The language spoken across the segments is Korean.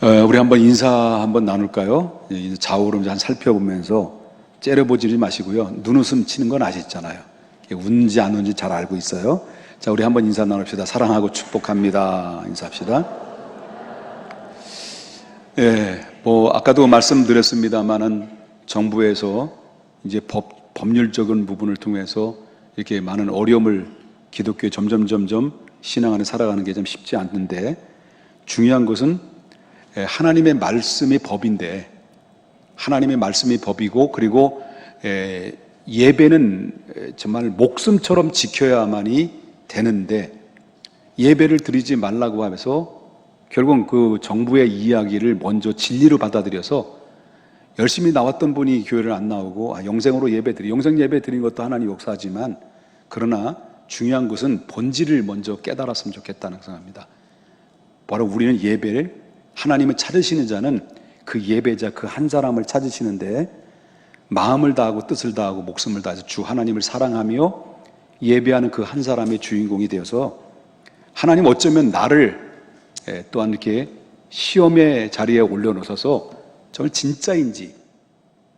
우리 한번 인사 한번 나눌까요? 좌우로 한번 살펴보면서 째려보지 마시고요. 눈웃음 치는 건 아시잖아요. 웃는지 안 웃는지 잘 알고 있어요. 자, 우리 한번 인사 나눕시다. 사랑하고 축복합니다. 인사합시다. 아까도 말씀드렸습니다만은 정부에서 이제 법률적인 부분을 통해서 이렇게 많은 어려움을 기독교에 점점 신앙 안에 살아가는 게 좀 쉽지 않는데, 중요한 것은 하나님의 말씀이 법인데, 하나님의 말씀이 법이고, 그리고 예배는 정말 목숨처럼 지켜야만이 되는데, 예배를 드리지 말라고 하면서 결국은 그 정부의 이야기를 먼저 진리로 받아들여서 열심히 나왔던 분이 교회를 안 나오고, 영생으로 영생 예배 드리는 것도 하나님 역사지만, 그러나 중요한 것은 본질을 먼저 깨달았으면 좋겠다는 생각합니다. 바로 우리는 예배를, 하나님을 찾으시는 자는 그 예배자 그 한 사람을 찾으시는데, 마음을 다하고 뜻을 다하고 목숨을 다해서 주 하나님을 사랑하며 예배하는 그 한 사람의 주인공이 되어서, 하나님 어쩌면 나를 또한 이렇게 시험의 자리에 올려놓으셔서 정말 진짜인지,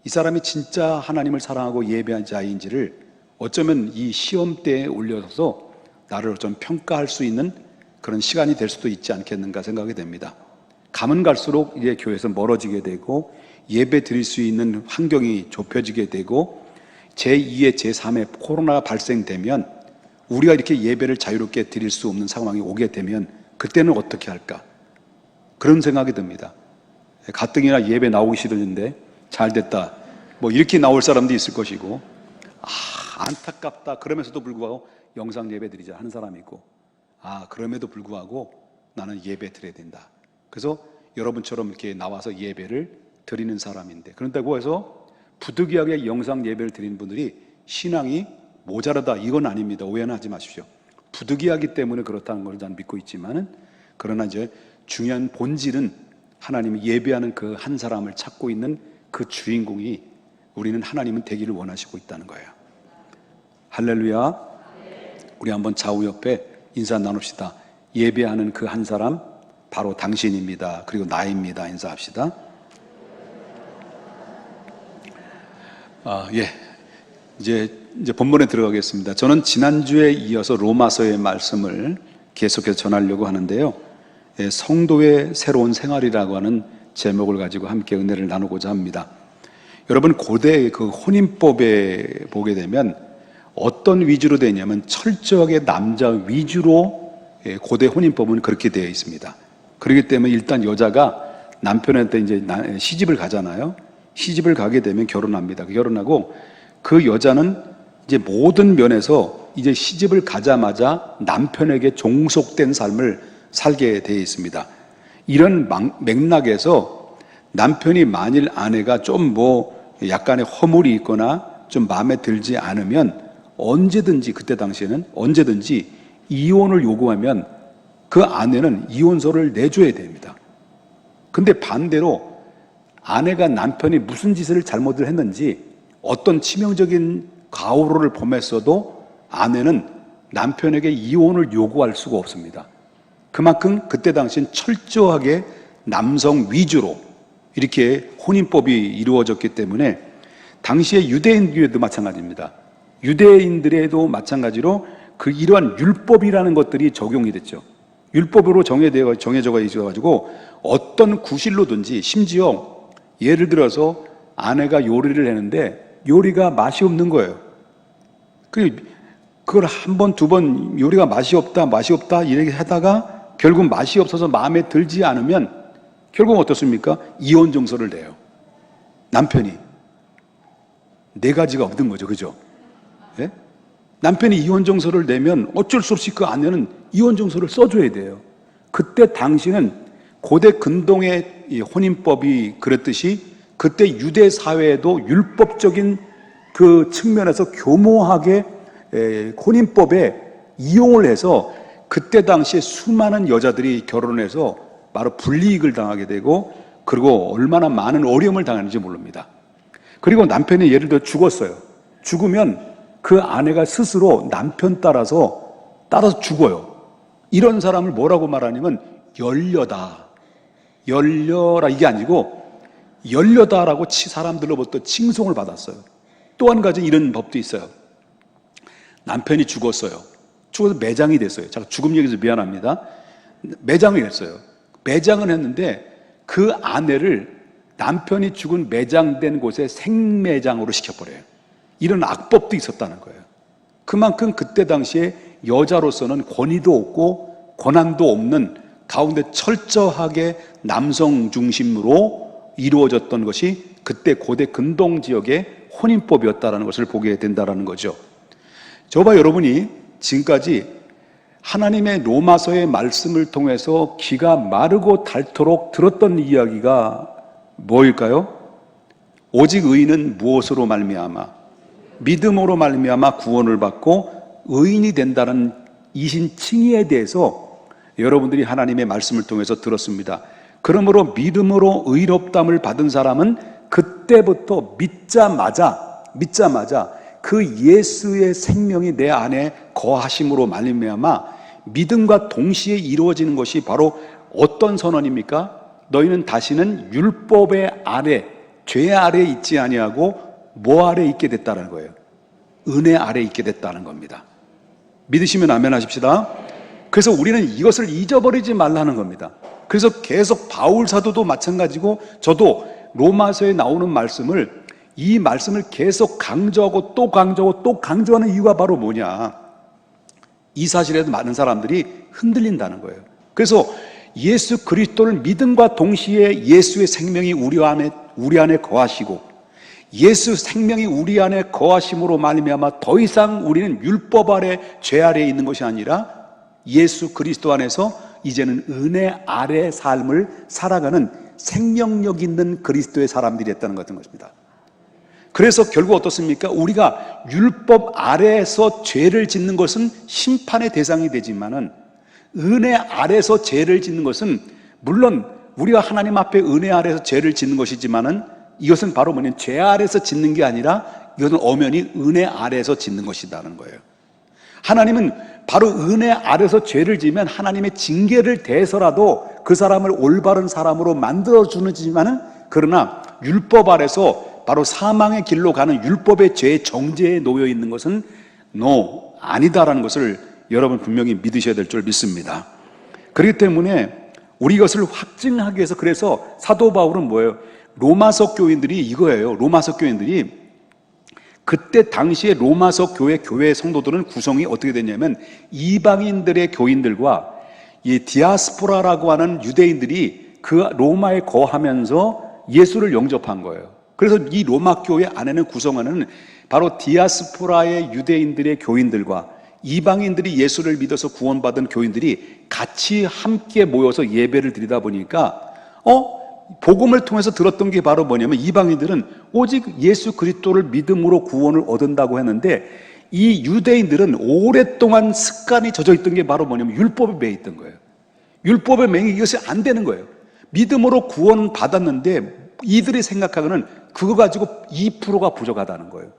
이 사람이 진짜 하나님을 사랑하고 예배한 자인지를 어쩌면 이 시험대에 올려서 나를 좀 평가할 수 있는 그런 시간이 될 수도 있지 않겠는가 생각이 됩니다. 가면 갈수록 이제 교회에서 멀어지게 되고, 예배 드릴 수 있는 환경이 좁혀지게 되고, 제2의 제3의 코로나가 발생되면 우리가 이렇게 예배를 자유롭게 드릴 수 없는 상황이 오게 되면 그때는 어떻게 할까? 그런 생각이 듭니다. 가뜩이나 예배 나오기 싫은데 잘 됐다, 이렇게 나올 사람도 있을 것이고, 안타깝다 그러면서도 불구하고 영상 예배 드리자 하는 사람이 있고, 그럼에도 불구하고 나는 예배 드려야 된다. 그래서 여러분처럼 이렇게 나와서 예배를 드리는 사람인데, 그런다고 해서 부득이하게 영상 예배를 드리는 분들이 신앙이 모자라다, 이건 아닙니다. 오해는 하지 마십시오. 부득이하기 때문에 그렇다는 걸 난 믿고 있지만은, 그러나 이제 중요한 본질은 하나님이 예배하는 그 한 사람을 찾고 있는 그 주인공이, 우리는 하나님은 되기를 원하시고 있다는 거예요. 할렐루야. 우리 한번 좌우 옆에 인사 나눕시다. 예배하는 그 한 사람, 바로 당신입니다. 그리고 나입니다. 인사합시다. 이제 본문에 들어가겠습니다. 저는 지난주에 이어서 로마서의 말씀을 계속해서 전하려고 하는데요. 성도의 새로운 생활이라고 하는 제목을 가지고 함께 은혜를 나누고자 합니다. 여러분, 고대의 그 혼인법에 보게 되면 어떤 위주로 되냐면 철저하게 남자 위주로 고대 혼인법은 그렇게 되어 있습니다. 그렇기 때문에 일단 여자가 남편한테 이제 시집을 가잖아요. 시집을 가게 되면 결혼합니다. 결혼하고 그 여자는 이제 모든 면에서 이제 시집을 가자마자 남편에게 종속된 삶을 살게 되어 있습니다. 이런 맥락에서 남편이 만일 아내가 좀 약간의 허물이 있거나 좀 마음에 들지 않으면 언제든지, 그때 당시에는 언제든지 이혼을 요구하면 그 아내는 이혼서를 내줘야 됩니다. 근데 반대로 아내가 남편이 무슨 짓을 잘못을 했는지, 어떤 치명적인 과오를 범했어도 아내는 남편에게 이혼을 요구할 수가 없습니다. 그만큼 그때 당시엔 철저하게 남성 위주로 이렇게 혼인법이 이루어졌기 때문에, 당시에 유대인들에도 마찬가지입니다. 유대인들에도 마찬가지로 이러한 율법이라는 것들이 적용이 됐죠. 율법으로 정해져 있어가지고 어떤 구실로든지, 심지어 예를 들어서 아내가 요리를 했는데 요리가 맛이 없는 거예요. 그걸 한 번, 두 번 요리가 맛이 없다 이렇게 하다가 결국 맛이 없어서 마음에 들지 않으면 결국 어떻습니까? 이혼 정서를 내요. 남편이. 네 가지가 없는 거죠. 그죠? 예? 남편이 이혼 정서를 내면 어쩔 수 없이 그 아내는 이혼 정서를 써줘야 돼요. 그때 당시는 고대 근동의 혼인법이 그랬듯이, 그때 유대 사회에도 율법적인 그 측면에서 교모하게 혼인법에 이용을 해서 그때 당시에 수많은 여자들이 결혼해서 바로 불이익을 당하게 되고, 그리고 얼마나 많은 어려움을 당하는지 모릅니다. 그리고 남편이 예를 들어 죽었어요. 죽으면 그 아내가 스스로 남편 따라서 죽어요. 이런 사람을 뭐라고 말하냐면 열녀다, 열려라 이게 아니고 열려다라고 사람들로부터 칭송을 받았어요. 또 한 가지 이런 법도 있어요. 남편이 죽었어요. 죽어서 매장이 됐어요. 제가 죽음 얘기해서 미안합니다. 매장이 됐어요. 매장을 했는데 그 아내를 남편이 죽은 매장된 곳에 생매장으로 시켜버려요. 이런 악법도 있었다는 거예요. 그만큼 그때 당시에 여자로서는 권위도 없고 권한도 없는 가운데 철저하게 남성 중심으로 이루어졌던 것이 그때 고대 근동 지역의 혼인법이었다는 것을 보게 된다는 거죠. 저와 여러분이 지금까지 하나님의 로마서의 말씀을 통해서 귀가 마르고 닳도록 들었던 이야기가 뭐일까요? 오직 의인은 무엇으로 말미암아? 믿음으로 말미암아 구원을 받고 의인이 된다는 이신 칭의에 대해서 여러분들이 하나님의 말씀을 통해서 들었습니다. 그러므로 믿음으로 의롭담을 받은 사람은 그때부터 믿자마자 그 예수의 생명이 내 안에 거하심으로 말미암아 믿음과 동시에 이루어지는 것이 바로 어떤 선언입니까? 너희는 다시는 율법의 아래, 죄 아래 있지 아니하고 뭐 아래 있게 됐다는 거예요? 은혜 아래 있게 됐다는 겁니다. 믿으시면 아멘 하십시다. 그래서 우리는 이것을 잊어버리지 말라는 겁니다. 그래서 계속 바울 사도도 마찬가지고 저도 로마서에 나오는 말씀을 이 말씀을 계속 강조하고 또 강조하고 또 강조하는 이유가 바로 뭐냐? 이 사실에도 많은 사람들이 흔들린다는 거예요. 그래서 예수 그리스도를 믿음과 동시에 예수의 생명이 우리 안에 거하시고 예수 생명이 우리 안에 거하심으로 말미암아 더 이상 우리는 율법 아래 죄 아래에 있는 것이 아니라 예수 그리스도 안에서 이제는 은혜 아래 삶을 살아가는 생명력 있는 그리스도의 사람들이 됐다는 것입니다. 그래서 결국 어떻습니까? 우리가 율법 아래에서 죄를 짓는 것은 심판의 대상이 되지만은 은혜 아래에서 죄를 짓는 것은 물론 우리가 하나님 앞에 은혜 아래에서 죄를 짓는 것이지만은 이것은 바로 뭐냐면 죄 아래에서 짓는 게 아니라 이것은 엄연히 은혜 아래에서 짓는 것이라는 거예요. 하나님은 바로 은혜 아래에서 죄를 지으면 하나님의 징계를 대해서라도 그 사람을 올바른 사람으로 만들어주지만은 그러나 율법 아래에서 바로 사망의 길로 가는 율법의 죄의 정죄에 놓여 있는 것은 아니다라는 것을 여러분 분명히 믿으셔야 될 줄 믿습니다. 그렇기 때문에 우리 이것을 확증하기 위해서 그래서 사도 바울은 뭐예요? 로마서 교인들이 이거예요. 로마서 교인들이 그때 당시에 로마서 교회 성도들은 구성이 어떻게 됐냐면 이방인들의 교인들과 이 디아스포라라고 하는 유대인들이 그 로마에 거하면서 예수를 영접한 거예요. 그래서 이 로마 교회 안에는 구성하는 바로 디아스포라의 유대인들의 교인들과 이방인들이 예수를 믿어서 구원받은 교인들이 같이 함께 모여서 예배를 드리다 보니까 복음을 통해서 들었던 게 바로 뭐냐면 이방인들은 오직 예수 그리스도를 믿음으로 구원을 얻는다고 했는데 이 유대인들은 오랫동안 습관이 젖어 있던 게 바로 뭐냐면 율법에 매여 있던 거예요. 율법에 매여 이것이 안 되는 거예요. 믿음으로 구원 받았는데 이들이 생각하기는 그거 가지고 2%가 부족하다는 거예요.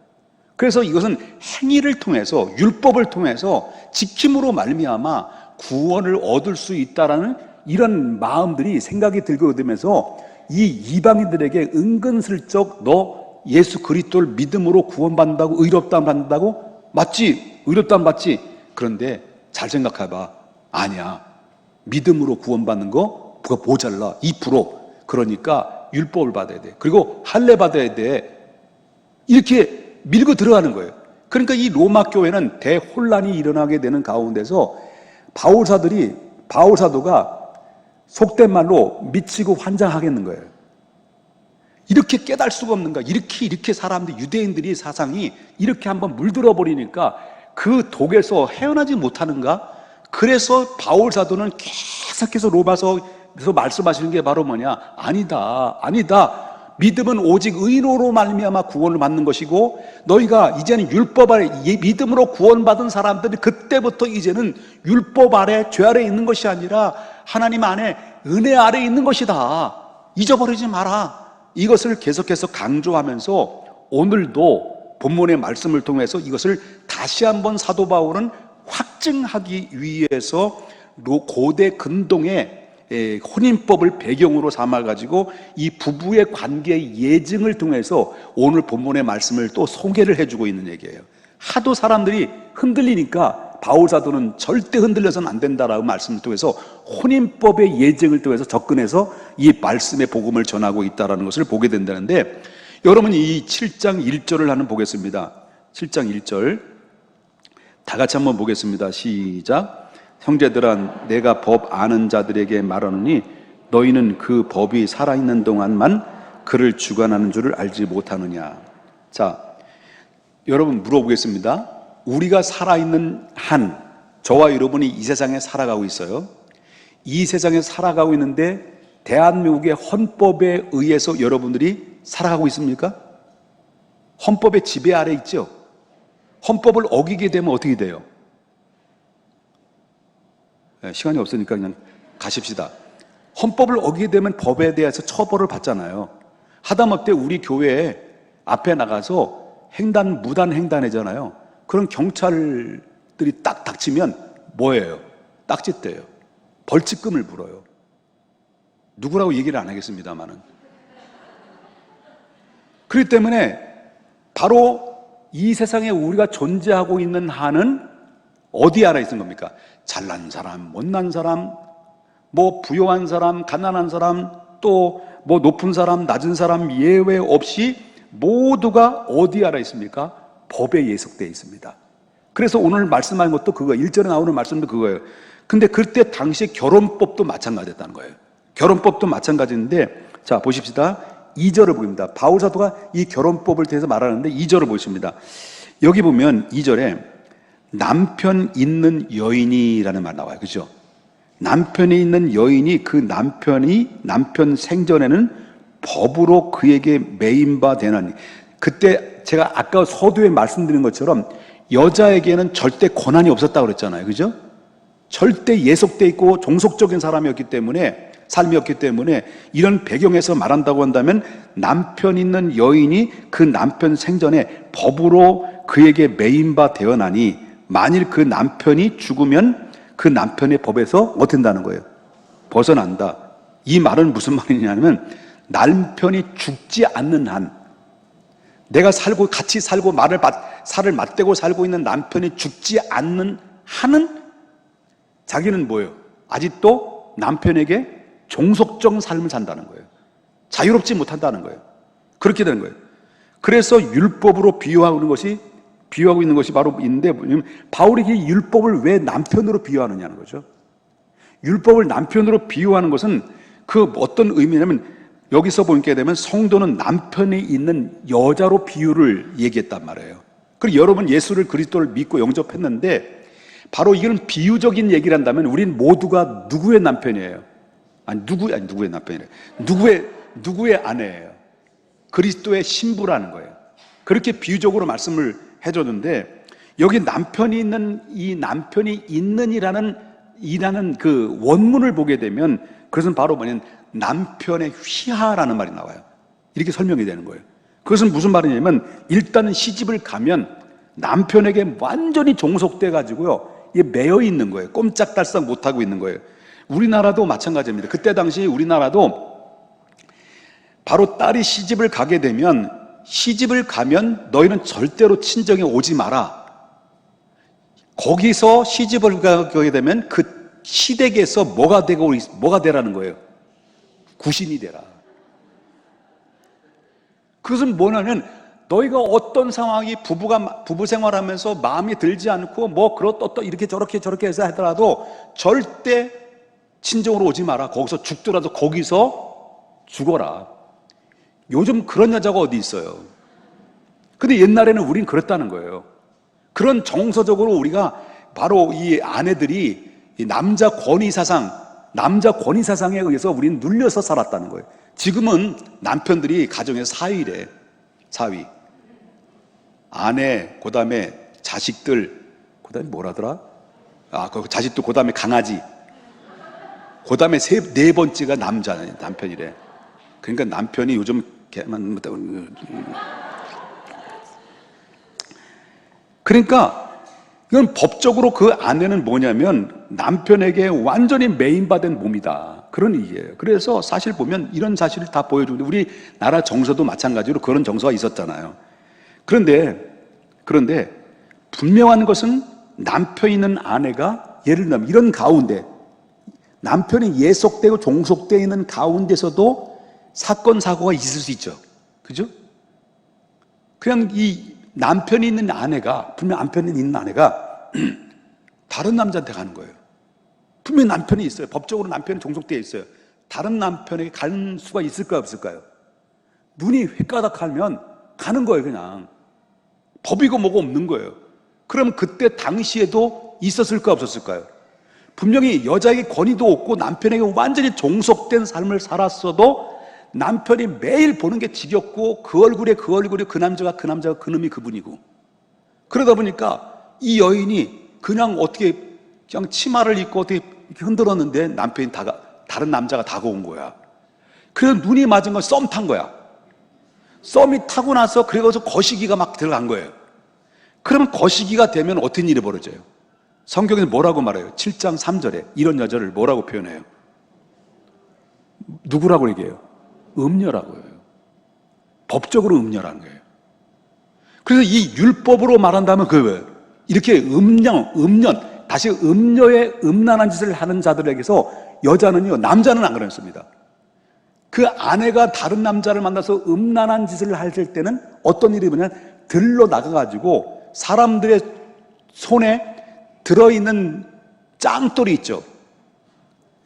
그래서 이것은 행위를 통해서 율법을 통해서 지킴으로 말미암아 구원을 얻을 수 있다라는 이런 마음들이 생각이 들게 되면서 이 이방인들에게 은근슬쩍 너 예수 그리스도를 믿음으로 구원받는다고 의롭다함 받는다고? 맞지? 의롭다함 받지? 그런데 잘 생각해봐. 아니야. 믿음으로 구원받는 거 그거 모자라. 2%. 그러니까 율법을 받아야 돼. 그리고 할례 받아야 돼. 이렇게 밀고 들어가는 거예요. 그러니까 이 로마 교회는 대혼란이 일어나게 되는 가운데서 바울 사도가 속된 말로 미치고 환장하겠는 거예요. 이렇게 깨달을 수가 없는가? 이렇게 사람들, 유대인들이 사상이 이렇게 한번 물들어 버리니까 그 독에서 헤어나지 못하는가? 그래서 바울 사도는 계속해서 로마서에서 말씀하시는 게 바로 뭐냐? 아니다. 믿음은 오직 의로로 말미암아 구원을 받는 것이고 너희가 이제는 율법 아래 믿음으로 구원받은 사람들이 그때부터 이제는 율법 아래 죄 아래 있는 것이 아니라 하나님 안에 은혜 아래 있는 것이다. 잊어버리지 마라. 이것을 계속해서 강조하면서 오늘도 본문의 말씀을 통해서 이것을 다시 한번 사도 바울은 확증하기 위해서 고대 근동의 혼인법을 배경으로 삼아가지고 이 부부의 관계의 예증을 통해서 오늘 본문의 말씀을 또 소개를 해주고 있는 얘기예요. 하도 사람들이 흔들리니까 바울 사도는 절대 흔들려서는 안 된다라고 말씀을 통해서 혼인법의 예증을 통해서 접근해서 이 말씀의 복음을 전하고 있다는 것을 보게 된다는데, 여러분 이 7장 1절을 하나 보겠습니다. 7장 1절 다 같이 한번 보겠습니다. 시작. 형제들아, 내가 법 아는 자들에게 말하노니 너희는 그 법이 살아있는 동안만 그를 주관하는 줄을 알지 못하느냐. 자, 여러분 물어보겠습니다. 우리가 살아있는 한, 저와 여러분이 이 세상에 살아가고 있어요. 이 세상에 살아가고 있는데 대한민국의 헌법에 의해서 여러분들이 살아가고 있습니까? 헌법의 지배 아래 있죠. 헌법을 어기게 되면 어떻게 돼요? 시간이 없으니까 그냥 가십시다. 헌법을 어기게 되면 법에 대해서 처벌을 받잖아요. 하다못해 우리 교회 앞에 나가서 횡단, 무단 횡단이잖아요. 그런 경찰들이 딱 닥치면 뭐예요? 딱짓대요. 벌칙금을 물어요. 누구라고 얘기를 안 하겠습니다만은. 그렇기 때문에 바로 이 세상에 우리가 존재하고 있는 한은 어디 안에 있는 겁니까? 잘난 사람, 못난 사람, 뭐 부유한 사람, 가난한 사람, 또 뭐 높은 사람, 낮은 사람 예외 없이 모두가 어디 안에 있습니까? 법에 예속되어 있습니다. 그래서 오늘 말씀하는 것도 그거, 1절에 나오는 말씀도 그거예요. 근데 그때 당시 결혼법도 마찬가지였다는 거예요. 결혼법도 마찬가지인데, 자 보십시다. 2절을 보입니다. 바울 사도가 이 결혼법을 대해서 말하는데 2절을 보십니다. 여기 보면 2절에 남편 있는 여인이라는 말 나와요. 그죠? 남편이 있는 여인이 그 남편 생전에는 법으로 그에게 매인바 되나니. 그때 제가 아까 서두에 말씀드린 것처럼 여자에게는 절대 권한이 없었다고 그랬잖아요. 그죠? 절대 예속돼 있고 종속적인 삶이었기 때문에 이런 배경에서 말한다고 한다면 남편 있는 여인이 그 남편 생전에 법으로 그에게 매인바 되어나니, 만일 그 남편이 죽으면 그 남편의 법에서 어떻게 된다는 거예요? 벗어난다. 이 말은 무슨 말이냐면, 남편이 죽지 않는 한, 내가 같이 살고 살을 맞대고 살고 있는 남편이 죽지 않는 한은 자기는 뭐예요? 아직도 남편에게 종속적 삶을 산다는 거예요. 자유롭지 못한다는 거예요. 그렇게 되는 거예요. 그래서 율법으로 비유하고 있는 것이 바로 있는데, 바울이 이 율법을 왜 남편으로 비유하느냐는 거죠. 율법을 남편으로 비유하는 것은 그 어떤 의미냐면, 여기서 보게 되면 성도는 남편이 있는 여자로 비유를 얘기했단 말이에요. 그리고 여러분 예수를, 그리스도를 믿고 영접했는데, 바로 이건 비유적인 얘기를 한다면 우린 모두가 누구의 남편이에요? 누구의 남편이래요. 누구의 아내예요. 그리스도의 신부라는 거예요. 그렇게 비유적으로 말씀을 해줬는데, 여기 남편이 있는이라는 그 원문을 보게 되면, 그것은 바로 뭐냐면 남편의 휘하라는 말이 나와요. 이렇게 설명이 되는 거예요. 그것은 무슨 말이냐면, 일단은 시집을 가면 남편에게 완전히 종속돼 가지고요, 매여 있는 거예요. 꼼짝달싹 못하고 있는 거예요. 우리나라도 마찬가지입니다. 그때 당시 우리나라도 바로 딸이 시집을 가면 너희는 절대로 친정에 오지 마라. 거기서 시집을 가게 되면 그 시댁에서 뭐가 되라는 거예요? 구신이 되라. 그것은 뭐냐면, 너희가 어떤 상황이 부부 생활하면서 마음에 들지 않고 이렇게 저렇게 해서 하더라도 절대 친정으로 오지 마라. 거기서 죽더라도 거기서 죽어라. 요즘 그런 여자가 어디 있어요? 근데 옛날에는 우린 그랬다는 거예요. 그런 정서적으로 우리가 바로 이 아내들이 이 남자 권위 사상에 의해서 우리는 눌려서 살았다는 거예요. 지금은 남편들이 가정의 사위래. 사위. 아내, 그 다음에 자식들, 그 다음에 뭐라더라? 그 자식도, 그 다음에 강아지. 그 다음에 네 번째가 남편이래. 그러니까 남편이 요즘 그러니까 이건 법적으로 그 아내는 뭐냐면 남편에게 완전히 매인받은 몸이다. 그런 얘기예요. 그래서 사실 보면 이런 사실을 다 보여주는데 우리나라 정서도 마찬가지로 그런 정서가 있었잖아요. 그런데 분명한 것은 남편이 있는 아내가 예를 들면 이런 가운데 남편이 예속되고 종속되어 있는 가운데서도 사건 사고가 있을 수 있죠. 그죠? 그냥 이 남편이 있는 아내가 분명 남편이 있는 아내가 다른 남자한테 가는 거예요. 분명히 남편이 있어요. 법적으로 남편이 종속되어 있어요. 다른 남편에게 갈 수가 있을까요, 없을까요? 눈이 휘까닥하면 가는 거예요, 그냥. 법이고 뭐고 없는 거예요. 그럼 그때 당시에도 있었을까, 없었을까요? 분명히 여자에게 권위도 없고 남편에게 완전히 종속된 삶을 살았어도 남편이 매일 보는 게 지겹고 그 얼굴에 그 남자가 그 놈이 그분이고 그러다 보니까 이 여인이 그냥 어떻게 그냥 치마를 입고 어떻게 이렇게 흔들었는데 남편이 다른 남자가 다가온 거야. 그래서 눈이 맞은 건 썸 탄 거야. 썸이 타고 나서 그래서 거시기가 막 들어간 거예요. 그러면 거시기가 되면 어떤 일이 벌어져요? 성경에서 뭐라고 말해요? 7장 3절에 이런 여자를 뭐라고 표현해요? 누구라고 얘기해요? 음녀라고 해요. 법적으로 음녀라는 거예요. 그래서 이 율법으로 말한다면 이렇게 음년, 다시 음녀의 음란한 짓을 하는 자들에게서 여자는요, 남자는 안 그랬습니다. 그 아내가 다른 남자를 만나서 음란한 짓을 할 때는 어떤 일이 뭐냐면 들러 나가가지고 사람들의 손에 들어있는 짱돌이 있죠.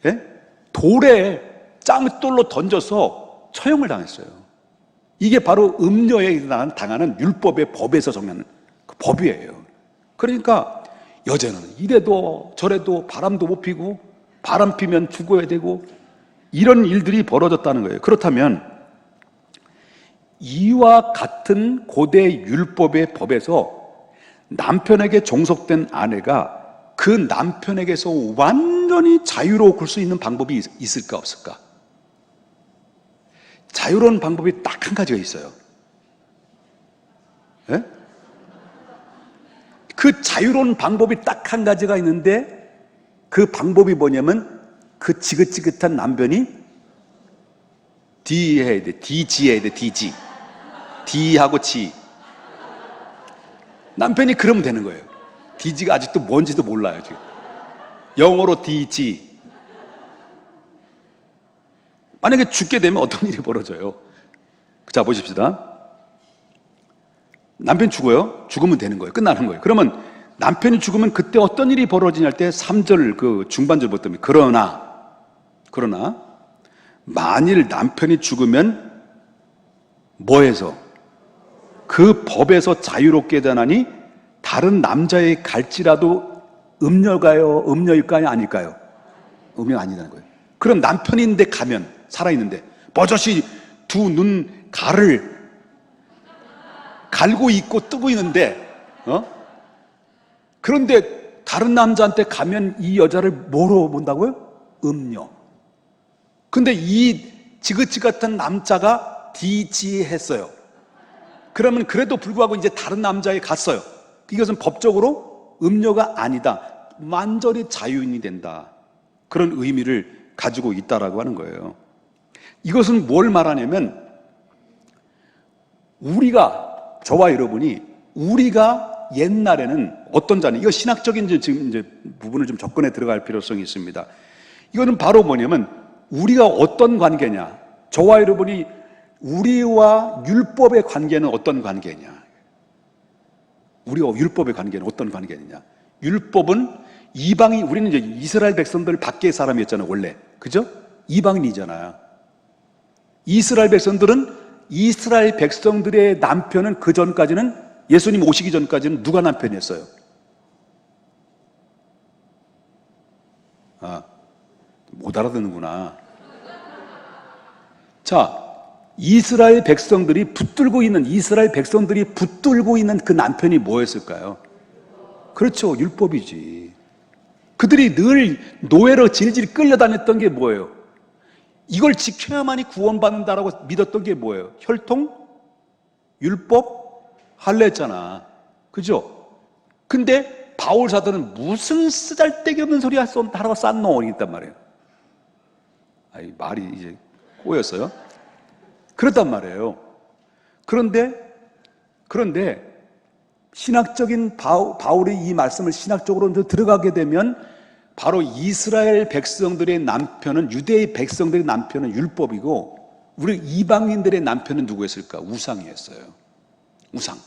예? 돌에 짱돌로 던져서 처형을 당했어요. 이게 바로 음녀에 당하는 율법의 법에서 정하는 그 법이에요. 그러니까 여자는 이래도 저래도 바람도 못 피고 바람 피면 죽어야 되고 이런 일들이 벌어졌다는 거예요. 그렇다면 이와 같은 고대 율법의 법에서 남편에게 종속된 아내가 그 남편에게서 완전히 자유로울 수 있는 방법이 있을까 없을까? 자유로운 방법이 딱 한 가지가 있어요. 예? 그 자유로운 방법이 딱 한 가지가 있는데 그 방법이 뭐냐면 그 지긋지긋한 남편이 D 해야 돼. DG 해야 돼. DG. D하고 G. 남편이 그러면 되는 거예요. DG가 아직도 뭔지도 몰라요, 지금. 영어로 DG. 만약에 죽게 되면 어떤 일이 벌어져요? 자, 보십시다. 남편 죽어요. 죽으면 되는 거예요. 끝나는 거예요. 그러면 남편이 죽으면 그때 어떤 일이 벌어지냐 할 때 3절 그 중반절부터 그러나 만일 남편이 죽으면 뭐해서 그 법에서 자유롭게 되나니 다른 남자에 갈지라도 음녀일까요? 아닐까요? 음녀 아니라는 거예요. 그럼 남편인데 가면 살아있는데 버젓이 두 눈 갈을 갈고 있고 뜨고 있는데 그런데 다른 남자한테 가면 이 여자를 뭐로 본다고요? 음녀. 근데 이 지긋지긋한 남자가 DG했어요. 그러면 그래도 불구하고 이제 다른 남자에 갔어요. 이것은 법적으로 음녀가 아니다. 완전히 자유인이 된다. 그런 의미를 가지고 있다라고 하는 거예요. 이것은 뭘 말하냐면 저와 여러분이 우리가 옛날에는 어떤 자는 이거 신학적인 지금 이제 부분을 좀 접근해 들어갈 필요성이 있습니다. 이거는 바로 뭐냐면 우리가 어떤 관계냐? 저와 여러분이 우리와 율법의 관계는 어떤 관계냐? 우리와 율법의 관계는 어떤 관계냐? 율법은 우리는 이제 이스라엘 백성들 밖의 사람이었잖아요, 원래. 그죠? 이방인이잖아요. 이스라엘 백성들의 남편은 그 전까지는 예수님 오시기 전까지는 누가 남편이었어요? 못 알아듣는구나. 자, 이스라엘 백성들이 붙들고 있는 그 남편이 뭐였을까요? 그렇죠. 율법이지. 그들이 늘 노예로 질질 끌려다녔던 게 뭐예요? 이걸 지켜야만이 구원받는다라고 믿었던 게 뭐예요? 혈통, 율법, 할례잖아. 그죠? 근데 바울 사도는 무슨 쓰잘데기 없는 소리 하라고 싼 놈이 있단 말이에요. 말이 이제 꼬였어요. 그렇단 말이에요. 그런데 신학적인 바울의 이 말씀을 신학적으로 들어가게 되면 바로 이스라엘 백성들의 남편은, 유대의 백성들의 남편은 율법이고 우리 이방인들의 남편은 누구였을까? 우상이었어요. 우상.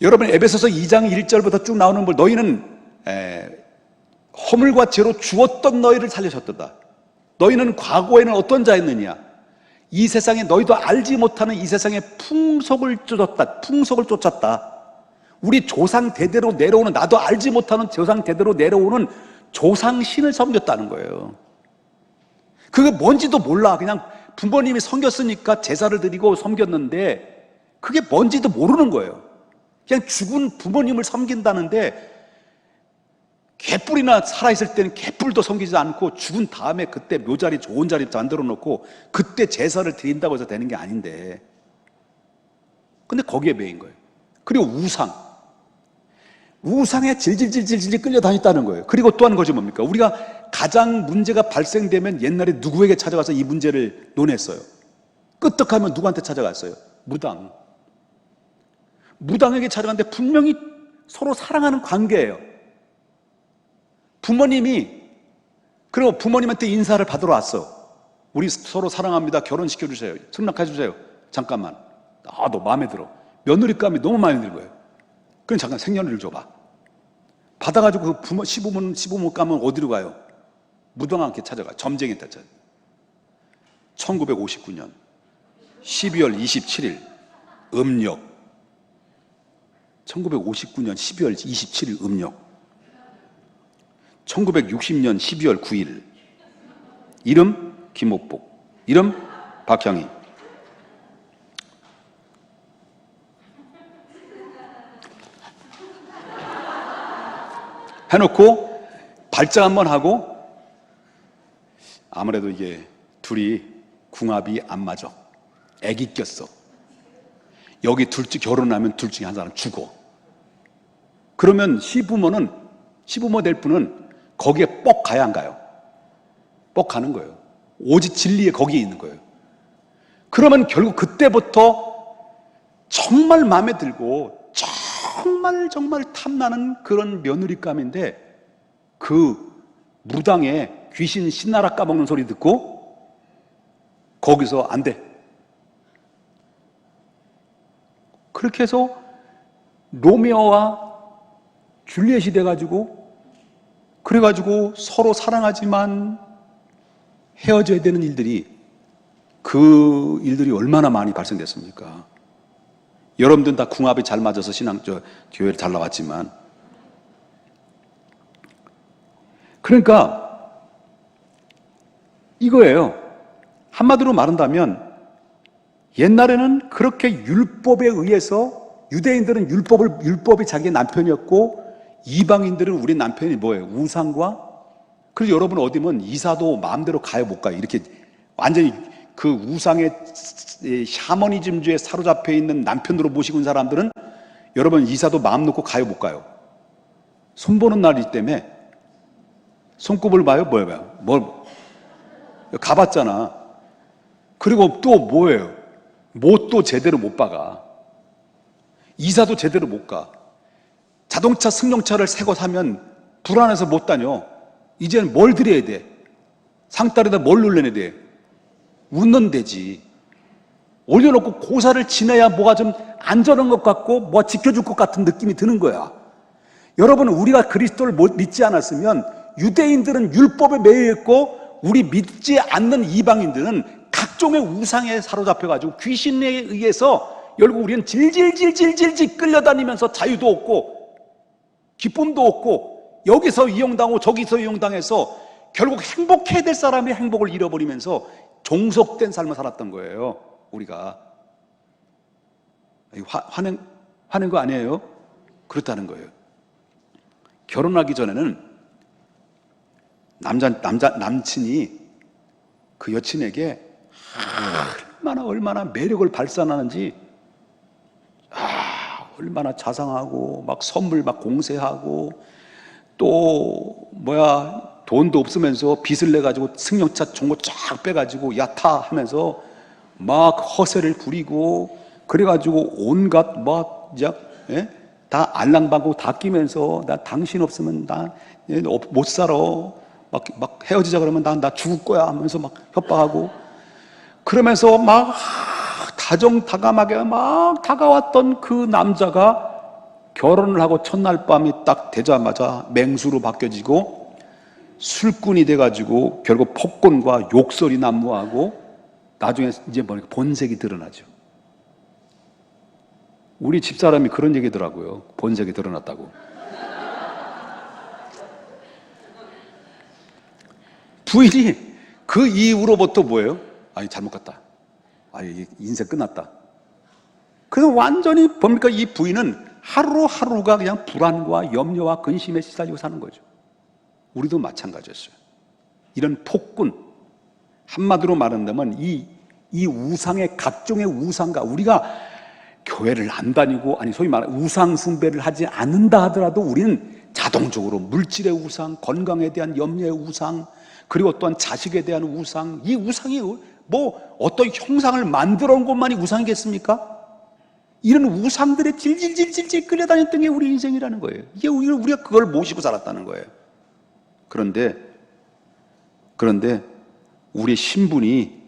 여러분 에베소서 2장 1절부터 쭉 나오는 걸, 너희는 허물과 죄로 죽었던 너희를 살리셨도다. 너희는 과거에는 어떤 자였느냐? 이 세상에 너희도 알지 못하는 이 세상의 풍속을 쫓았다. 우리 조상 대대로 내려오는, 나도 알지 못하는 조상 대대로 내려오는 조상신을 섬겼다는 거예요. 그게 뭔지도 몰라. 그냥 부모님이 섬겼으니까 제사를 드리고 섬겼는데 그게 뭔지도 모르는 거예요. 그냥 죽은 부모님을 섬긴다는데, 개뿔이나 살아있을 때는 개뿔도 섬기지 않고 죽은 다음에 그때 묘자리, 좋은 자리 만들어 놓고 그때 제사를 드린다고 해서 되는 게 아닌데, 근데 거기에 매인 거예요. 그리고 우상에 질질질질 끌려다녔다는 거예요. 그리고 또 한 것이 뭡니까? 우리가 가장 문제가 발생되면 옛날에 누구에게 찾아가서 이 문제를 논했어요? 끄떡하면 누구한테 찾아갔어요? 무당에게 찾아갔는데 분명히 서로 사랑하는 관계예요. 그리고 부모님한테 인사를 받으러 왔어. 우리 서로 사랑합니다. 결혼시켜주세요. 승낙해주세요. 잠깐만. 너 마음에 들어. 며느리감이 너무 마음에 드는 거예요. 그럼 잠깐 생년을 줘봐. 받아가지고 그 시부모 가면 어디로 가요? 무당한테 찾아가. 점쟁이한테 찾아가. 1959년 12월 27일 음력. 1959년 12월 27일 음력. 1960년 12월 9일. 이름 김옥복. 이름 박향희. 해놓고 발작 한번 하고, 아무래도 이게 둘이 궁합이 안 맞아. 애기 꼈어. 여기 결혼하면 둘 중에 한 사람 죽어. 그러면 시부모 될 분은 거기에 뻑 가야 안 가요? 뻑 가는 거예요. 오직 진리에 거기에 있는 거예요. 그러면 결국 그때부터 정말 마음에 들고 정말 탐나는 그런 며느리감인데, 그 무당의 귀신 신나라 까먹는 소리 듣고 거기서 안 돼. 그렇게 해서 로미오와 줄리엣이 돼가지고, 그래가지고 서로 사랑하지만 헤어져야 되는 그 일들이 얼마나 많이 발생됐습니까? 여러분들은 다 궁합이 잘 맞아서 교회를 잘 나왔지만, 그러니까 이거예요. 한마디로 말한다면, 옛날에는 그렇게 율법에 의해서, 유대인들은 율법이 자기의 남편이었고, 이방인들은 우리 남편이 뭐예요? 우상과. 그래서 여러분 어디면 이사도 마음대로 가요, 못 가요? 이렇게 완전히 그 우상의 샤머니즘주에 사로잡혀 있는 남편으로 모시고 있는 사람들은, 여러분 이사도 마음 놓고 가요, 못 가요? 손보는 날이기 때문에 손꼽을 봐요, 뭐예요? 가봤잖아. 그리고 또 뭐예요? 못도 제대로 못 박아. 이사도 제대로 못 가. 자동차 승용차를 새 거 사면 불안해서 못 다녀. 이제는 뭘 드려야 돼? 상다리에다 뭘 눌러내야 돼? 웃는 데지. 올려놓고 고사를 지내야 뭐가 좀 안전한 것 같고 뭐 지켜줄 것 같은 느낌이 드는 거야. 여러분, 우리가 그리스도를 믿지 않았으면 유대인들은 율법에 매여 있고, 우리 믿지 않는 이방인들은 각종의 우상에 사로잡혀가지고 귀신에 의해서 결국 우리는 질질질질질질 끌려다니면서 자유도 없고 기쁨도 없고, 여기서 이용당하고 저기서 이용당해서 결국 행복해야 될 사람이 행복을 잃어버리면서 종속된 삶을 살았던 거예요. 우리가 화낸 거 아니에요? 그렇다는 거예요. 결혼하기 전에는 남친이 그 여친에게 얼마나 매력을 발산하는지, 얼마나 자상하고 막 선물 막 공세하고, 또 돈도 없으면서 빚을 내가지고 승용차 정보 쫙 빼가지고 야타 하면서 막 허세를 부리고 그래가지고 온갖 다 알랑방구 다 끼면서 나 당신 없으면 나 못 살아. 막 헤어지자 그러면 나 죽을 거야 하면서 막 협박하고 그러면서 막 다정다감하게 막 다가왔던 그 남자가 결혼을 하고 첫날 밤이 딱 되자마자 맹수로 바뀌어지고 술꾼이 돼가지고 결국 폭군과 욕설이 난무하고 나중에 이제 보니까 본색이 드러나죠. 우리 집사람이 그런 얘기더라고요. 본색이 드러났다고. 부인이 그 이후로부터 뭐예요? 아니 잘못 갔다. 아니 인생 끝났다. 그래서 완전히 뭡니까? 이 부인은 하루하루가 그냥 불안과 염려와 근심에 시달리고 사는 거죠. 우리도 마찬가지였어요. 이런 폭군, 한마디로 말한다면 이 우상의 각종의 우상과 우리가 교회를 안 다니고 아니 소위 말하는 우상 숭배를 하지 않는다 하더라도 우리는 자동적으로 물질의 우상, 건강에 대한 염려의 우상, 그리고 또한 자식에 대한 우상, 이 우상이 뭐 어떤 형상을 만들어 온 것만이 우상이겠습니까? 이런 우상들에 질질질질 끌려다녔던 게 우리 인생이라는 거예요. 이게 우리가 그걸 모시고 살았다는 거예요. 그런데 우리 신분이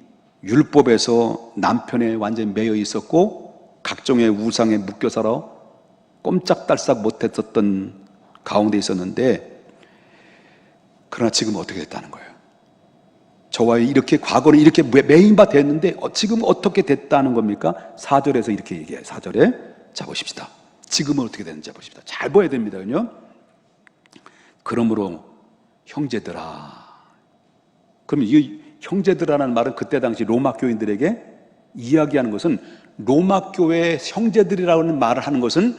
율법에서 남편에 완전히 매여 있었고 각종의 우상에 묶여 살아 꼼짝달싹 못했었던 가운데 있었는데 그러나 지금 어떻게 됐다는 거예요? 저와 이렇게 과거는 이렇게 매인바 됐는데 지금 어떻게 됐다는 겁니까? 4절에서 이렇게 얘기해요. 4절에 자 보십시다. 지금은 어떻게 됐는지 보십시다. 잘 봐야 됩니다. 그러므로 형제들아. 그럼 이 형제들아라는 말은 그때 당시 로마 교인들에게 이야기하는 것은 로마 교회 형제들이라는 말을 하는 것은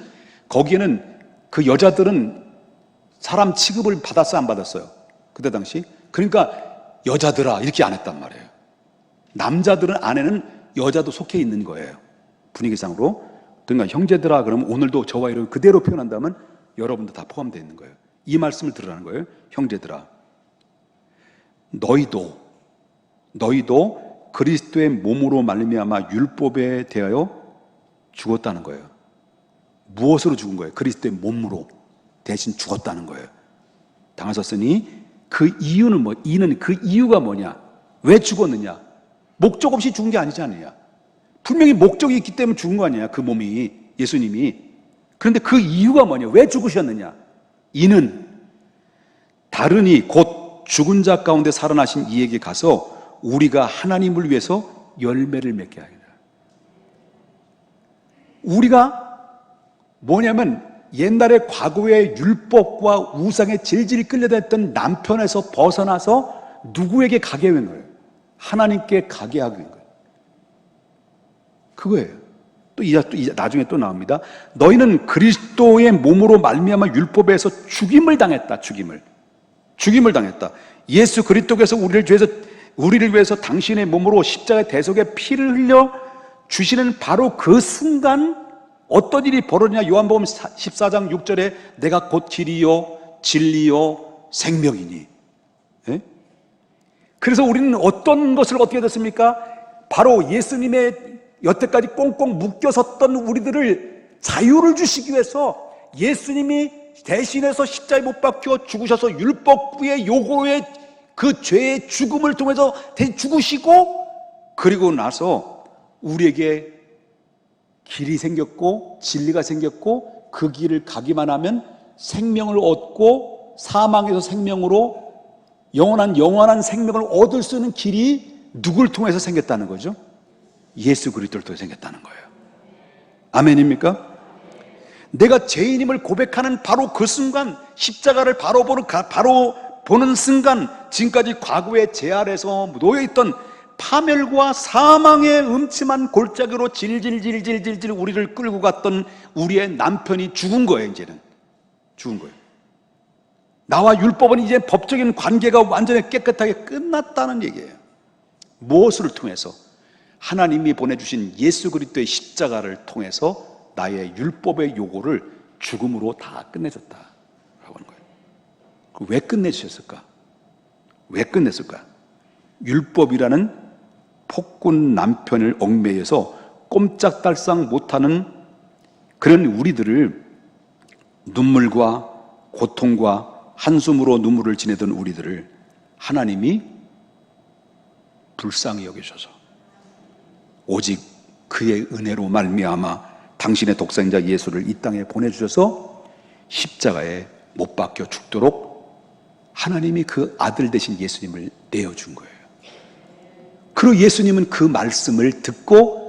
거기에는 그 여자들은 사람 취급을 받았어요, 안 받았어요? 그때 당시. 그러니까 여자들아 이렇게 안 했단 말이에요. 남자들은 안에는 여자도 속해 있는 거예요. 분위기상으로. 그러니까 형제들아 그러면 오늘도 저와 이런 그대로 표현한다면 여러분도 다 포함되어 있는 거예요. 이 말씀을 들으라는 거예요. 형제들아 너희도 그리스도의 몸으로 말미암아 율법에 대하여 죽었다는 거예요. 무엇으로 죽은 거예요? 그리스도의 몸으로 대신 죽었다는 거예요. 당하셨으니 그 이유는 그 이유가 뭐냐? 왜 죽었느냐? 목적 없이 죽은 게 아니지 않느냐? 분명히 목적이 있기 때문에 죽은 거 아니냐? 그 몸이, 예수님이. 그런데 그 이유가 뭐냐? 왜 죽으셨느냐? 이는 다르니 곧 죽은 자 가운데 살아나신 이에게 가서 우리가 하나님을 위해서 열매를 맺게 하리라. 우리가 뭐냐면 옛날에 과거의 율법과 우상에 질질 끌려다녔던 남편에서 벗어나서 누구에게 가게 된 거예요? 하나님께 가게 하게 된 거예요. 그거예요. 또 나중에 또 나옵니다. 너희는 그리스도의 몸으로 말미암아 율법에서 죽임을 당했다. 죽임을 당했다. 예수 그리스도께서 우리를 위해서 당신의 몸으로 십자가의 대속의 피를 흘려 주시는 바로 그 순간 어떤 일이 벌어지냐? 요한복음 14장 6절에 내가 곧 길이요 진리요 생명이니. 예? 그래서 우리는 어떤 것을 어떻게 됐습니까? 바로 예수님의 여태까지 꽁꽁 묶여섰던 우리들을 자유를 주시기 위해서 예수님이 대신해서 십자가에 못 박혀 죽으셔서 율법부의 요구의 그 죄의 죽음을 통해서 죽으시고 그리고 나서 우리에게 길이 생겼고 진리가 생겼고 그 길을 가기만 하면 생명을 얻고 사망에서 생명으로 영원한 생명을 얻을 수 있는 길이 누굴 통해서 생겼다는 거죠? 예수 그리스도를 통해 생겼다는 거예요. 아멘입니까? 내가 죄인임을 고백하는 바로 그 순간 십자가를 바로 보는 순간 지금까지 과거의 죄 아래서 놓여있던 파멸과 사망의 음침한 골짜기로 질질질질질질 우리를 끌고 갔던 우리의 남편이 죽은 거예요. 이제는 죽은 거예요. 나와 율법은 이제 법적인 관계가 완전히 깨끗하게 끝났다는 얘기예요. 무엇을 통해서? 하나님이 보내주신 예수 그리스도의 십자가를 통해서 나의 율법의 요구를 죽음으로 다 끝내줬다라고 하는 거예요. 왜 끝내주셨을까? 왜 끝냈을까? 율법이라는 폭군 남편을 얽매여서 꼼짝달싹 못하는 그런 우리들을, 눈물과 고통과 한숨으로 눈물을 지내던 우리들을 하나님이 불쌍히 여기셔서 오직 그의 은혜로 말미암아 당신의 독생자 예수를 이 땅에 보내주셔서 십자가에 못 박혀 죽도록 하나님이 그 아들 되신 예수님을 내어준 거예요. 그리고 예수님은 그 말씀을 듣고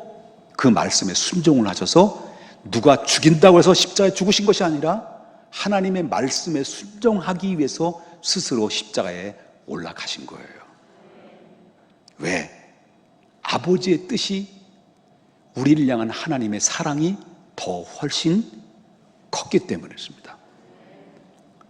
그 말씀에 순종을 하셔서 누가 죽인다고 해서 십자가에 죽으신 것이 아니라 하나님의 말씀에 순종하기 위해서 스스로 십자가에 올라가신 거예요. 왜? 아버지의 뜻이, 우리를 향한 하나님의 사랑이 더 훨씬 컸기 때문이었습니다.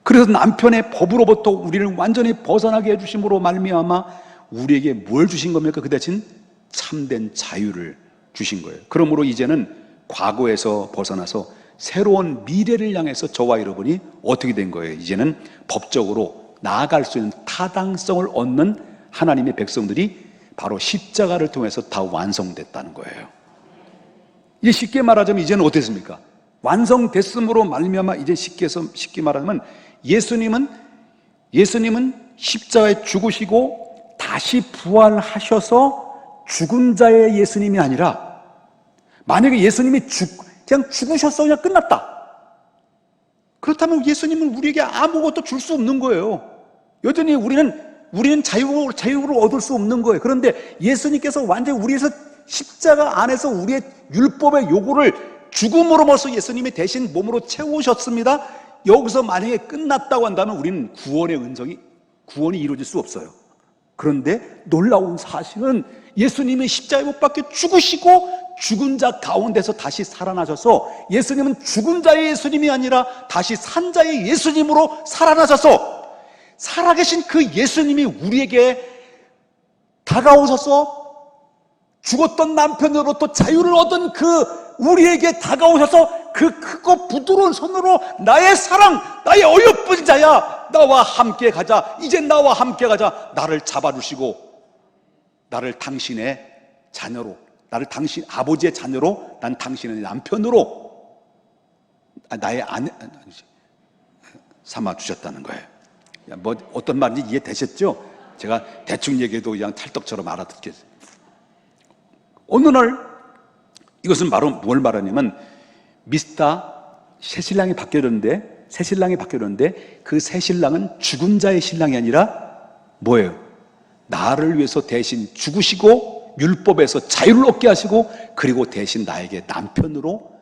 그래서 남편의 법으로부터 우리를 완전히 벗어나게 해주심으로 말미암아 우리에게 뭘 주신 겁니까? 그 대신 참된 자유를 주신 거예요. 그러므로 이제는 과거에서 벗어나서 새로운 미래를 향해서 저와 여러분이 어떻게 된 거예요? 이제는 법적으로 나아갈 수 있는 타당성을 얻는 하나님의 백성들이 바로 십자가를 통해서 다 완성됐다는 거예요. 이제 쉽게 말하자면 이제는 어땠습니까? 완성됐음으로 말미암아 이제 쉽게 말하면 예수님은 십자가에 죽으시고 다시 부활하셔서 죽은 자의 예수님이 아니라, 만약에 예수님이 그냥 죽으셨어, 그냥 끝났다, 그렇다면 예수님은 우리에게 아무것도 줄 수 없는 거예요. 여전히 우리는 자유를 얻을 수 없는 거예요. 그런데 예수님께서 완전히 우리에서 십자가 안에서 우리의 율법의 요구를 죽음으로써 예수님이 대신 몸으로 채우셨습니다. 여기서 만약에 끝났다고 한다면 우리는 구원이 이루어질 수 없어요. 그런데 놀라운 사실은 예수님이 십자가에 못 박혀 죽으시고 죽은 자 가운데서 다시 살아나셔서, 예수님은 죽은 자의 예수님이 아니라 다시 산 자의 예수님으로 살아나셔서, 살아계신 그 예수님이 우리에게 다가오셔서 죽었던 남편으로부터 자유를 얻은 그 우리에게 다가오셔서 그 크고 부드러운 손으로 나의 사랑, 나의 어여쁜 자야, 나와 함께 가자, 이제 나와 함께 가자, 나를 잡아주시고 나를 당신의 자녀로, 나를 당신 아버지의 자녀로, 난 당신의 남편으로 나의 아내 삼아주셨다는 거예요. 뭐 어떤 말인지 이해되셨죠? 제가 대충 얘기해도 그냥 탈떡처럼 알아듣겠어요. 어느 날 이것은 바로 뭘 말하냐면, 새신랑이 바뀌었는데 그 새신랑은 죽은 자의 신랑이 아니라 뭐예요? 나를 위해서 대신 죽으시고 율법에서 자유를 얻게 하시고, 그리고 대신 나에게 남편으로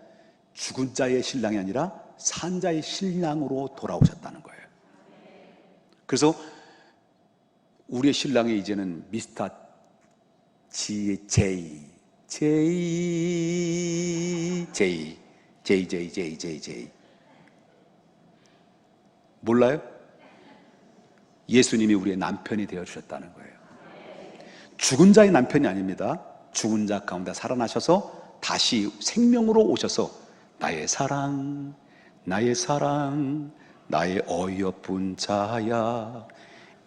죽은 자의 신랑이 아니라 산 자의 신랑으로 돌아오셨다는 거예요. 그래서 우리의 신랑이 이제는 미스터 제이 몰라요? 예수님이 우리의 남편이 되어주셨다는 거예요. 죽은 자의 남편이 아닙니다. 죽은 자 가운데 살아나셔서 다시 생명으로 오셔서 나의 사랑, 나의 어여쁜 자야,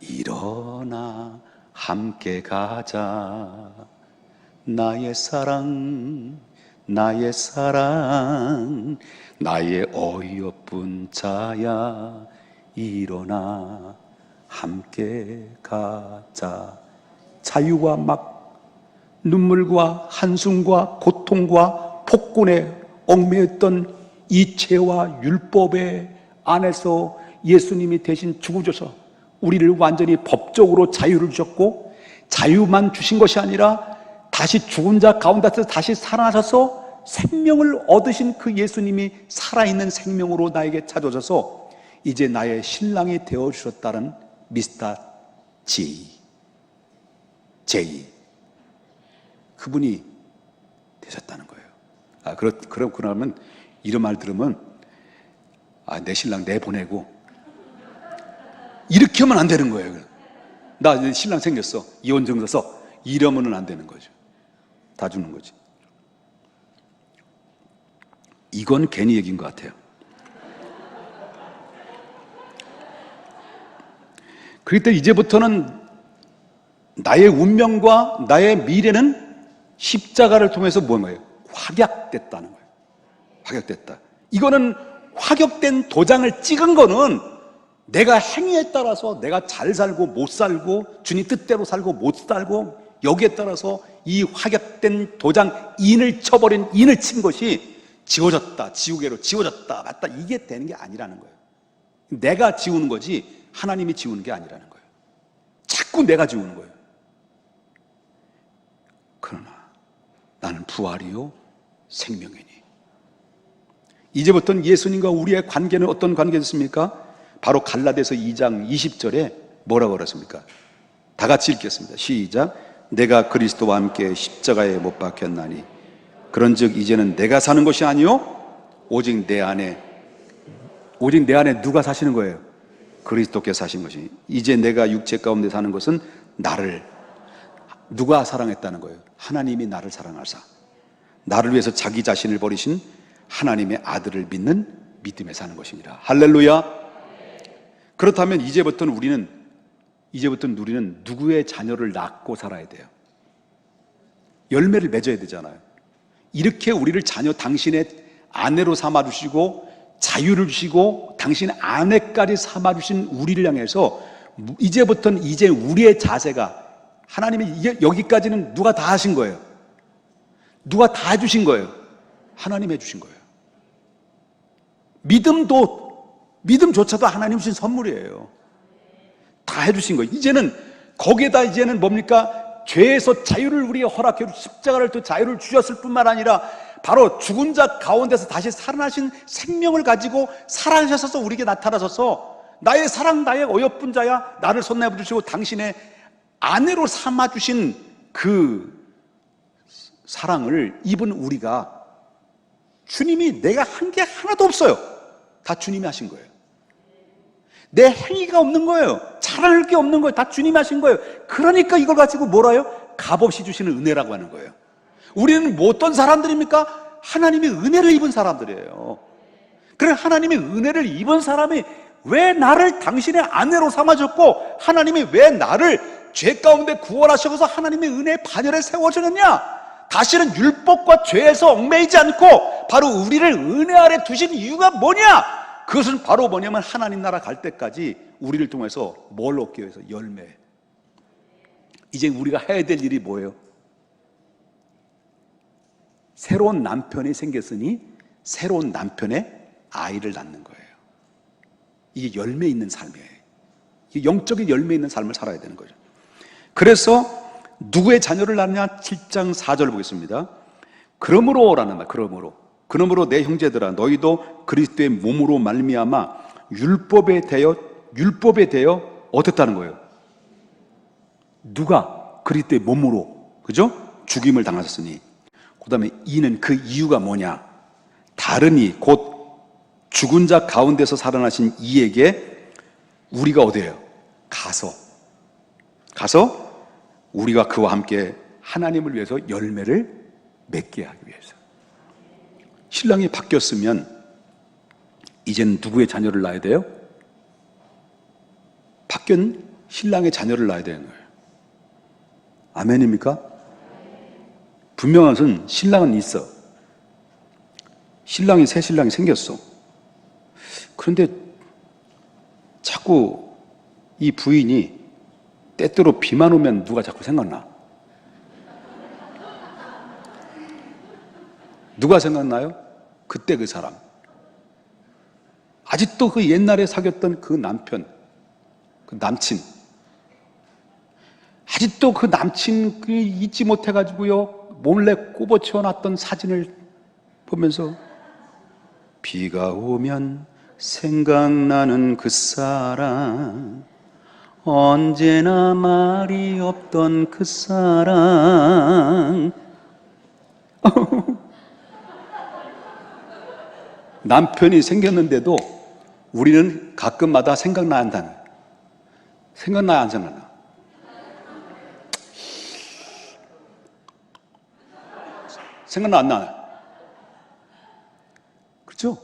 일어나 함께 가자. 나의 사랑, 나의 어여쁜 자야, 일어나 함께 가자. 자유와 막 눈물과 한숨과 고통과 폭군에 얽매였던 이 죄와 율법의 안에서 예수님이 대신 죽으셔서 우리를 완전히 법적으로 자유를 주셨고, 자유만 주신 것이 아니라 다시 죽은 자 가운데서 다시 살아나셔서 생명을 얻으신 그 예수님이 살아있는 생명으로 나에게 찾아오셔서 이제 나의 신랑이 되어주셨다는 미스터 제이, 그분이 되셨다는 거예요. 그러면 이런 말 들으면 내 신랑 내보내고 이렇게 하면 안 되는 거예요. 나 이제 신랑 생겼어, 이혼증서 써, 이러면은 안 되는 거죠. 다 주는 거지. 이건 괜히 얘기인 것 같아요. 그럴 때 이제부터는 나의 운명과 나의 미래는 십자가를 통해서 뭐예요? 확약됐다는 거예요. 확약됐다. 이거는 확약된 도장을 찍은 거는 내가 행위에 따라서 내가 잘 살고 못 살고 주님 뜻대로 살고 못 살고 여기에 따라서 이 확약된 도장 인을 쳐버린 인을 친 것이 지워졌다, 지우개로 지워졌다, 맞다, 이게 되는 게 아니라는 거예요. 내가 지우는 거지 하나님이 지우는 게 아니라는 거예요. 자꾸 내가 지우는 거예요. 그러나 나는 부활이요 생명이니. 이제부터는 예수님과 우리의 관계는 어떤 관계였습니까? 바로 갈라디아서 2장 20절에 뭐라고 그랬습니까? 다 같이 읽겠습니다. 시작. 내가 그리스도와 함께 십자가에 못 박혔나니 그런즉 이제는 내가 사는 것이 아니요 오직 내 안에 누가 사시는 거예요? 그리스도께서 사신 것이. 이제 내가 육체 가운데 사는 것은 나를 누가 사랑했다는 거예요? 하나님이 나를 사랑하사 나를 위해서 자기 자신을 버리신 하나님의 아들을 믿는 믿음에 사는 것입니다. 할렐루야. 그렇다면 이제부터는 우리는 누구의 자녀를 낳고 살아야 돼요? 열매를 맺어야 되잖아요. 이렇게 우리를 자녀 당신의 아내로 삼아주시고 자유를 주시고 당신의 아내까지 삼아주신 우리를 향해서 이제부터는 이제 우리의 자세가 하나님이 여기까지는 누가 다 하신 거예요? 누가 다 해주신 거예요? 하나님 해주신 거예요. 믿음조차도 하나님 주신 선물이에요. 다 해주신 거예요. 이제는 거기에다 이제는 뭡니까? 죄에서 자유를 우리에게 허락해 주신 십자가를 또 자유를 주셨을 뿐만 아니라 바로 죽은 자 가운데서 다시 살아나신 생명을 가지고 살아나셔서 우리에게 나타나셔서 나의 사랑 나의 어여쁜 자야 나를 손내어 주시고 당신의 아내로 삼아 주신 그 사랑을 입은 우리가 주님이 내가 한 게 하나도 없어요. 다 주님이 하신 거예요. 내 행위가 없는 거예요. 자랑할 게 없는 거예요. 다 주님이 하신 거예요. 그러니까 이걸 가지고 뭐라요? 값없이 주시는 은혜라고 하는 거예요. 우리는 뭐 어떤 사람들입니까? 하나님의 은혜를 입은 사람들이에요. 그래 하나님의 은혜를 입은 사람이 왜 나를 당신의 아내로 삼아줬고 하나님이 왜 나를 죄 가운데 구원하셔서 하나님의 은혜의 반열에 세워주느냐? 다시는 율법과 죄에서 얽매이지 않고 바로 우리를 은혜 아래 두신 이유가 뭐냐? 그것은 바로 뭐냐면 하나님 나라 갈 때까지 우리를 통해서 뭘 얻기 위해서? 열매. 이제 우리가 해야 될 일이 뭐예요? 새로운 남편이 생겼으니 새로운 남편의 아이를 낳는 거예요. 이게 열매 있는 삶이에요. 이게 영적인 열매 있는 삶을 살아야 되는 거죠. 그래서 누구의 자녀를 낳느냐? 7장 4절 보겠습니다. 그러므로라는 말, 그러므로 내 형제들아 너희도 그리스도의 몸으로 말미암아 율법에 대여 어떻다는 거예요? 누가 그리스도의 몸으로, 그죠? 죽임을 당하셨으니. 그 다음에 이는 그 이유가 뭐냐? 다르니 곧 죽은 자 가운데서 살아나신 이에게 우리가 어디에요? 가서 우리가 그와 함께 하나님을 위해서 열매를 맺게 하기 위해서. 신랑이 바뀌었으면 이제는 누구의 자녀를 낳아야 돼요? 바뀐 신랑의 자녀를 낳아야 되는 거예요. 아멘입니까? 분명한 것은 신랑은 있어. 새 신랑이 생겼어. 그런데 자꾸 이 부인이 때때로 비만 오면 누가 자꾸 생각나? 누가 생각나요? 그때 그 사람. 아직도 그 옛날에 사귀었던 그 남편, 그 남친. 아직도 그 남친 그 잊지 못해가지고요, 몰래 꼽아 채워놨던 사진을 보면서 비가 오면 생각나는 그 사람, 언제나 말이 없던 그 사랑. 남편이 생겼는데도 우리는 가끔마다 생각나야 한다는. 생각나야 안 생각나? 생각나 안 나요? 그렇죠?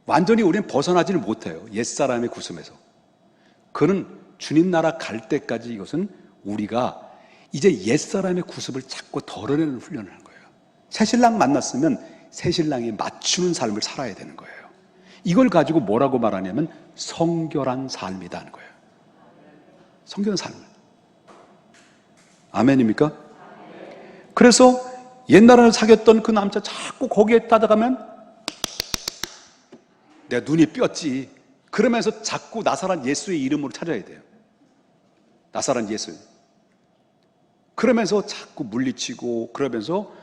완전히 우리는 벗어나지를 못해요. 옛사람의 구슴에서. 그는 주님 나라 갈 때까지 이것은 우리가 이제 옛사람의 구습을 자꾸 덜어내는 훈련을 하는 거예요. 새신랑 만났으면 새신랑이 맞추는 삶을 살아야 되는 거예요. 이걸 가지고 뭐라고 말하냐면 성결한 삶이다 하는 거예요. 성결한 삶. 아멘입니까? 그래서 옛날에 사귀었던 그 남자 자꾸 거기에 따라가면 내가 눈이 삐었지. 그러면서 자꾸 나사란 예수의 이름으로 찾아야 돼요. 나사란 예수. 그러면서 자꾸 물리치고 그러면서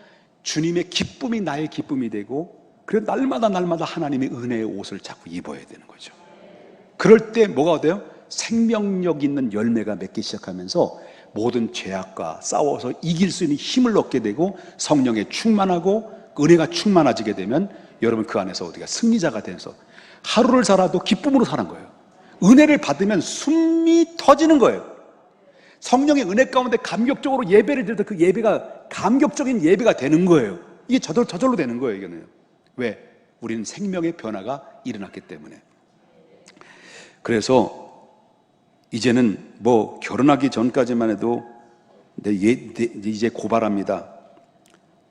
주님의 기쁨이 나의 기쁨이 되고 그래서 날마다 하나님의 은혜의 옷을 자꾸 입어야 되는 거죠. 그럴 때 뭐가 돼요? 생명력 있는 열매가 맺기 시작하면서 모든 죄악과 싸워서 이길 수 있는 힘을 얻게 되고 성령에 충만하고 은혜가 충만해지게 되면 여러분 그 안에서 어디가 승리자가 돼서 하루를 살아도 기쁨으로 사는 거예요. 은혜를 받으면 숨이 터지는 거예요. 성령의 은혜 가운데 감격적으로 예배를 드릴 때 그 예배가 감격적인 예배가 되는 거예요. 이게 저절로 되는 거예요. 이거는. 왜? 우리는 생명의 변화가 일어났기 때문에. 그래서 이제는 뭐 결혼하기 전까지만 해도 이제 고발합니다.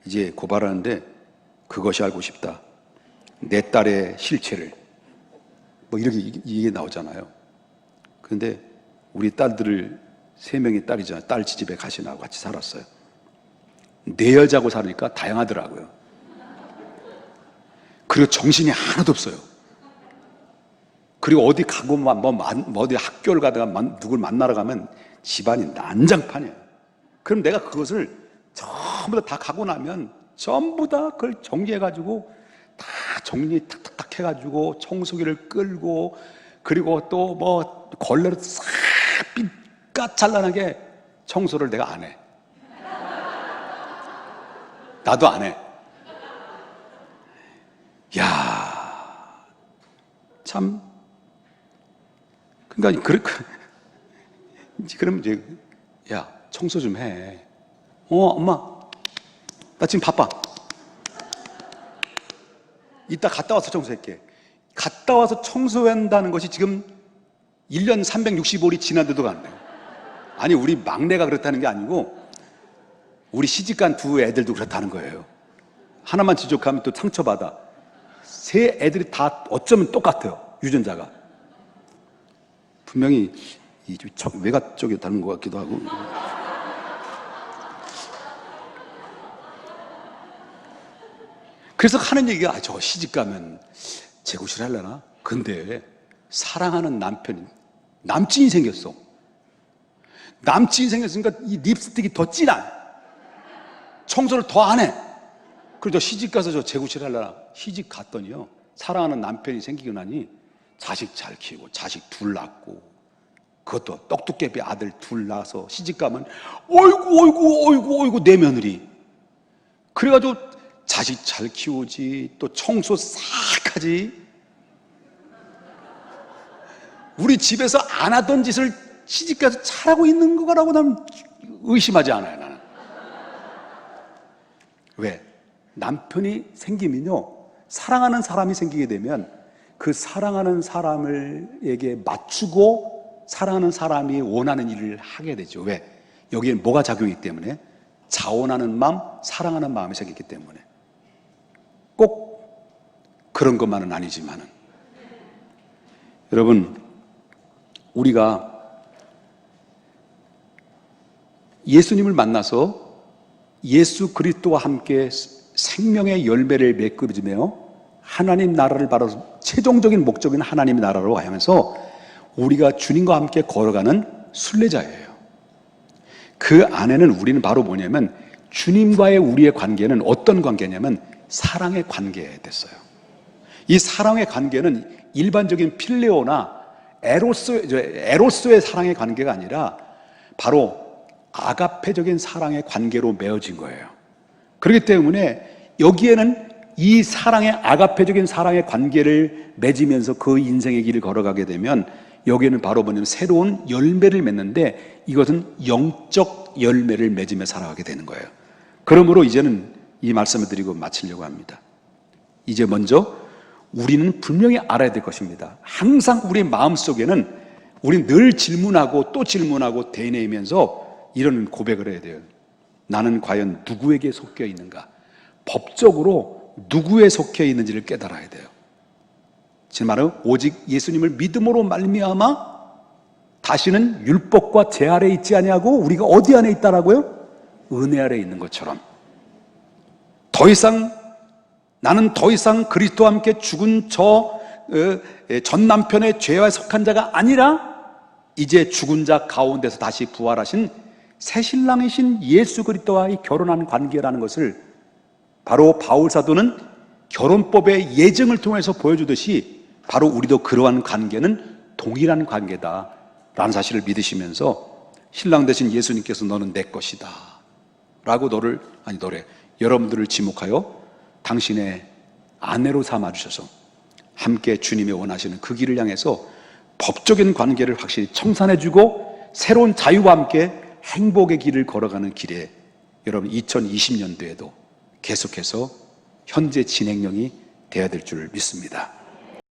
이제 고발하는데 그것이 알고 싶다. 내 딸의 실체를 뭐 이게 나오잖아요. 그런데 우리 딸들을 3명의 딸이잖아요. 딸 집에 가시나고 같이 살았어요. 내 여자고 살으니까 다양하더라고요. 그리고 정신이 하나도 없어요. 그리고 어디 가고 어디 학교를 가다가 누굴 만나러 가면 집안이 난장판이에요. 그럼 내가 그것을 전부 다 가고 나면 전부 다 그걸 정리해가지고 다 정리 탁탁탁 해가지고 청소기를 끌고 그리고 또 뭐 걸레로 싹 삐까잘라나게 청소를 내가 안 해. 나도 안 해. 야, 참. 그러니까 그럼 이제 야 청소 좀 해. 엄마 나 지금 바빠. 이따 갔다 와서 청소할게. 갔다 와서 청소한다는 것이 지금 1년 365일이 지난데도 안 돼요. 아니 우리 막내가 그렇다는 게 아니고 우리 시집간 2 애들도 그렇다는 거예요. 하나만 지적하면 또 상처받아. 3 애들이 다 어쩌면 똑같아요. 유전자가. 분명히 이 외가 쪽이 다른 것 같기도 하고. 그래서 하는 얘기가 저 시집가면 재구실 하려나? 근데 사랑하는 남친이 생겼어. 남친이 생겼으니까 이 립스틱이 더 진한 청소를 더 안 해. 그래서 시집가서 저 재구실 하려나? 시집 갔더니요 사랑하는 남편이 생기고 나니 자식 잘 키우고 자식 2 낳고 그것도 떡두꺼비 아들 2 낳아서 시집가면 어이구 내 며느리. 그래가지고 자식 잘 키우지 또 청소 싹 하지. 우리 집에서 안 하던 짓을 시집가서 잘하고 있는 거라고 나는 의심하지 않아요. 나는. 왜? 남편이 생기면요 사랑하는 사람이 생기게 되면 그 사랑하는 사람에게 맞추고 사랑하는 사람이 원하는 일을 하게 되죠. 왜? 여기엔 뭐가 작용이기 때문에? 자원하는 마음, 사랑하는 마음이 생기기 때문에. 꼭 그런 것만은 아니지만은 여러분 우리가 예수님을 만나서 예수 그리스도와 함께 생명의 열매를 맺으며 하나님 나라를 바라서 최종적인 목적인 하나님의 나라로 가면서 우리가 주님과 함께 걸어가는 순례자예요. 그 안에는 우리는 바로 뭐냐면 주님과의 우리의 관계는 어떤 관계냐면 사랑의 관계에 됐어요. 이 사랑의 관계는 일반적인 필레오나 에로스의 사랑의 관계가 아니라 바로 아가페적인 사랑의 관계로 맺어진 거예요. 그렇기 때문에 여기에는 이 사랑의 아가페적인 사랑의 관계를 맺으면서 그 인생의 길을 걸어가게 되면 여기에는 바로 뭐냐면 새로운 열매를 맺는데 이것은 영적 열매를 맺으며 살아가게 되는 거예요. 그러므로 이제는 이 말씀을 드리고 마치려고 합니다. 이제 먼저 우리는 분명히 알아야 될 것입니다. 항상 우리 마음속에는 우리는 늘 질문하고 또 질문하고 되뇌이면서 이런 고백을 해야 돼요. 나는 과연 누구에게 속해 있는가? 법적으로 누구에 속해 있는지를 깨달아야 돼요. 제 말은 오직 예수님을 믿음으로 말미암아 다시는 율법과 제 아래 있지 아니하고 우리가 어디 안에 있다라고요? 은혜 아래 있는 것처럼. 나는 더 이상 그리스도와 함께 죽은 전 남편의 죄와 속한 자가 아니라 이제 죽은 자 가운데서 다시 부활하신 새 신랑이신 예수 그리스도와의 결혼한 관계라는 것을 바로 바울 사도는 결혼법의 예증을 통해서 보여주듯이 바로 우리도 그러한 관계는 동일한 관계다라는 사실을 믿으시면서 신랑 되신 예수님께서 너는 내 것이다 라고 여러분들을 지목하여 당신의 아내로 삼아주셔서 함께 주님이 원하시는 그 길을 향해서 법적인 관계를 확실히 청산해주고 새로운 자유와 함께 행복의 길을 걸어가는 길에 여러분 2020년도에도 계속해서 현재 진행형이 되어야 될 줄 믿습니다.